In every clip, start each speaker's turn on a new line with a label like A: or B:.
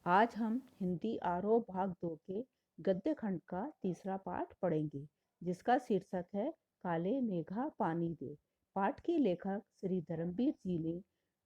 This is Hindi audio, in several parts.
A: आज हम हिंदी आरोह भाग 2 के गद्य खंड का तीसरा पाठ पढ़ेंगे, जिसका शीर्षक है काले मेघा पानी दे। पाठ के लेखक श्री धर्मवीर जी ने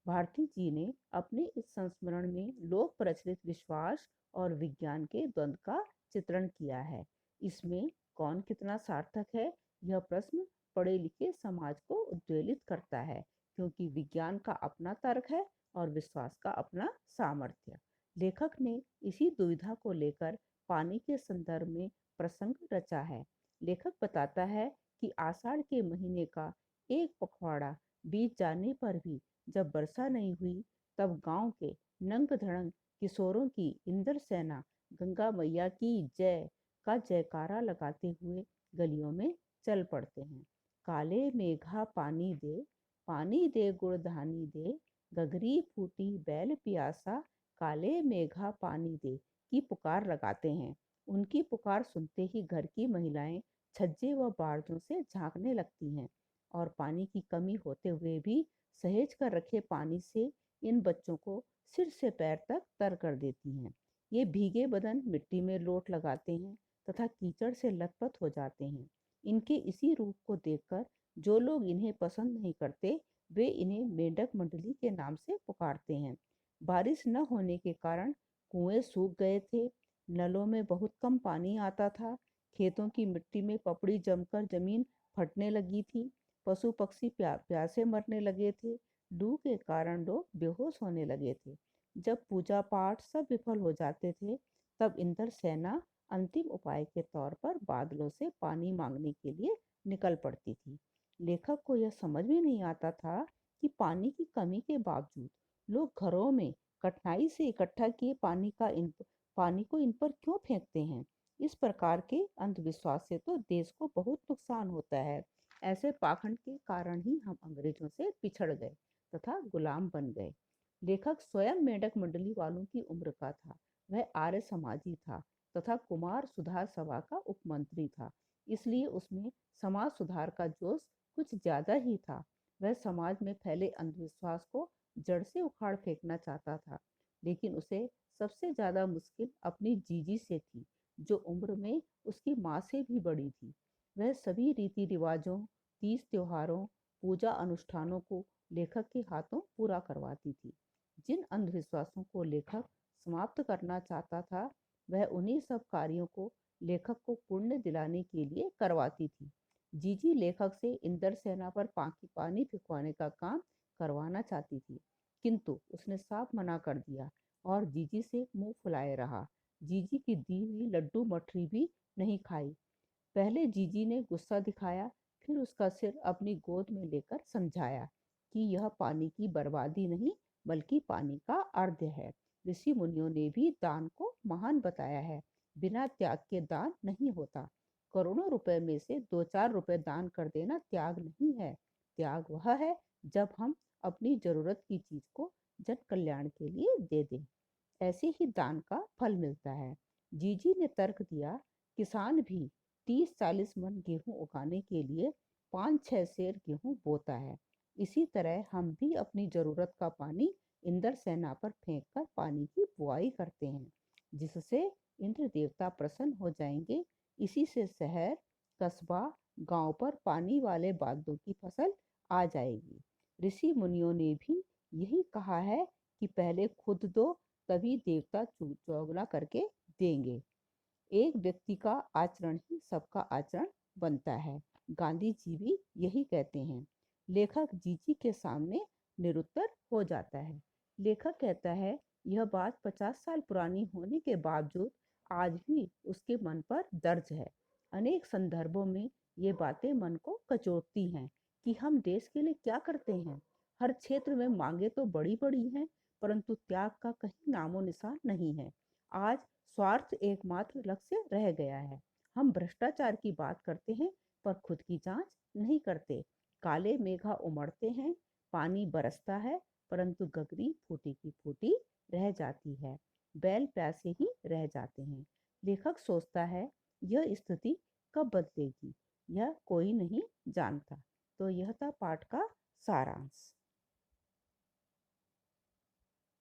A: भारती जी ने अपने इस संस्मरण में लोक प्रचलित विश्वास और विज्ञान के द्वंद्व का चित्रण किया है। इसमें कौन कितना सार्थक है, यह प्रश्न पढ़े लिखे समाज को उद्वेलित करता है, क्योंकि विज्ञान का अपना तर्क है और विश्वास का अपना सामर्थ्य। लेखक ने इसी दुविधा को लेकर पानी के संदर्भ में प्रसंग रचा है। लेखक बताता है कि आषाढ़ के महीने का एक पखवाड़ा बीत जाने पर भी जब वर्षा नहीं हुई, तब गांव के नंग धड़ंग किशोरों की इंद्र सेना गंगा मैया की जय का जयकारा लगाते हुए गलियों में चल पड़ते हैं। काले मेघा पानी दे गुड़धानी दे, गगरी फूटी बैल पियासा, काले मेघा पानी दे की पुकार लगाते हैं। उनकी पुकार सुनते ही घर की महिलाएं छज्जे व बारजों से झांकने लगती हैं और पानी की कमी होते हुए भी सहेज कर रखे पानी से इन बच्चों को सिर से पैर तक तर कर देती हैं। ये भीगे बदन मिट्टी में लोट लगाते हैं तथा कीचड़ से लथपथ हो जाते हैं। इनके इसी रूप को देखकर जो लोग इन्हें पसंद नहीं करते, वे इन्हें मेंढक मंडली के नाम से पुकारते हैं। बारिश न होने के कारण कुएं सूख गए थे, नलों में बहुत कम पानी आता था, खेतों की मिट्टी में पपड़ी जमकर जमीन फटने लगी थी, पशु पक्षी प्यासे मरने लगे थे, लू के कारण लोग बेहोश होने लगे थे। जब पूजा पाठ सब विफल हो जाते थे, तब इंद्र सेना अंतिम उपाय के तौर पर बादलों से पानी मांगने के लिए निकल पड़ती थी। लेखक को यह समझ में नहीं आता था कि पानी की कमी के बावजूद लोग घरों में कठिनाई से इकट्ठा किए पानी को इन पर क्यों फेंकते हैं। इस प्रकार के अंधविश्वास से तो देश को बहुत नुकसान होता है। ऐसे पाखंड के कारण ही हम अंग्रेजों से पिछड़ गए तथा गुलाम बन गए। लेखक स्वयं मेंढक मंडली वालों की उम्र का था। वह आर्य समाजी था तथा कुमार सुधार सभा का उपमंत्री था, इसलिए उसमें समाज सुधार का जोश कुछ ज्यादा ही था। वह समाज में फैले अंधविश्वास को जड़ से उखाड़ फेंकना चाहता था, लेकिन उसे सबसे ज्यादा मुश्किल अपनी जीजी से थी, जो उम्र में उसकी माँ से भी बड़ी थी। वह सभी रीति रिवाजों, तीज त्योहारों, पूजा अनुष्ठानों को लेखक के हाथों पूरा करवाती थी। जिन अंधविश्वासों को लेखक समाप्त करना चाहता था, वह उन्हीं सब कार्यों को लेखक को पुण्य दिलाने के लिए करवाती थी। जीजी लेखक से इंद्र सेना पर पानी फिकवाने का काम करवाना चाहती थी, किंतु उसने साफ मना कर दिया और जीजी से मुंह फुलाए रहा। जीजी की दी हुई लड्डू मठरी भी नहीं खाई। पहले जीजी ने गुस्सा दिखाया, फिर उसका सिर अपनी गोद में लेकर समझाया कि यह पानी की बर्बादी नहीं, बल्कि पानी का अर्घ्य है। ऋषि मुनियों ने भी दान को महान बताया है। बिना त्याग के दान नहीं होता। करोड़ों रुपए में से 2-4 रुपए दान कर देना त्याग नहीं है। त्याग वह है जब हम अपनी जरूरत की चीज को जन कल्याण के लिए दे दें। ऐसे ही दान का फल मिलता है। जीजी ने तर्क दिया, किसान भी 30-40 मन गेहूं उगाने के लिए 5-6 सेर गेहूं बोता है। इसी तरह हम भी अपनी जरूरत का पानी इंद्र सेना पर फेंक कर पानी की बुआई करते हैं, जिससे इंद्र देवता प्रसन्न हो जाएंगे। इसी से शहर, कस्बा, गांव पर पानी वाले बादलों की फसल आ जाएगी। ऋषि मुनियों ने भी यही कहा है कि पहले खुद दो, तभी देवता चौगुना करके देंगे। एक व्यक्ति का आचरण ही सबका आचरण बनता है। गांधी जी भी यही कहते हैं। लेखक जीजी के सामने निरुत्तर हो जाता है। लेखक कहता है, यह बात 50 साल पुरानी होने के बावजूद आज भी उसके मन पर दर्ज है। अनेक संदर्भों में ये बातें मन को कचोटती हैं कि हम देश के लिए क्या करते हैं। हर क्षेत्र में मांगे तो बड़ी बड़ी हैं, परंतु त्याग का कहीं नामो निशान नहीं है। आज स्वार्थ एकमात्र लक्ष्य रह गया है। हम भ्रष्टाचार की बात करते हैं, पर खुद की जांच नहीं करते। काले मेघा उमड़ते हैं, पानी बरसता है, परंतु गगरी फूटी की फूटी रह जाती है। बैल प्यासे ही रह जाते हैं। लेखक सोचता है, यह स्थिति कब बदलेगी, यह कोई नहीं जानता। तो यह था पाठ का सारांश।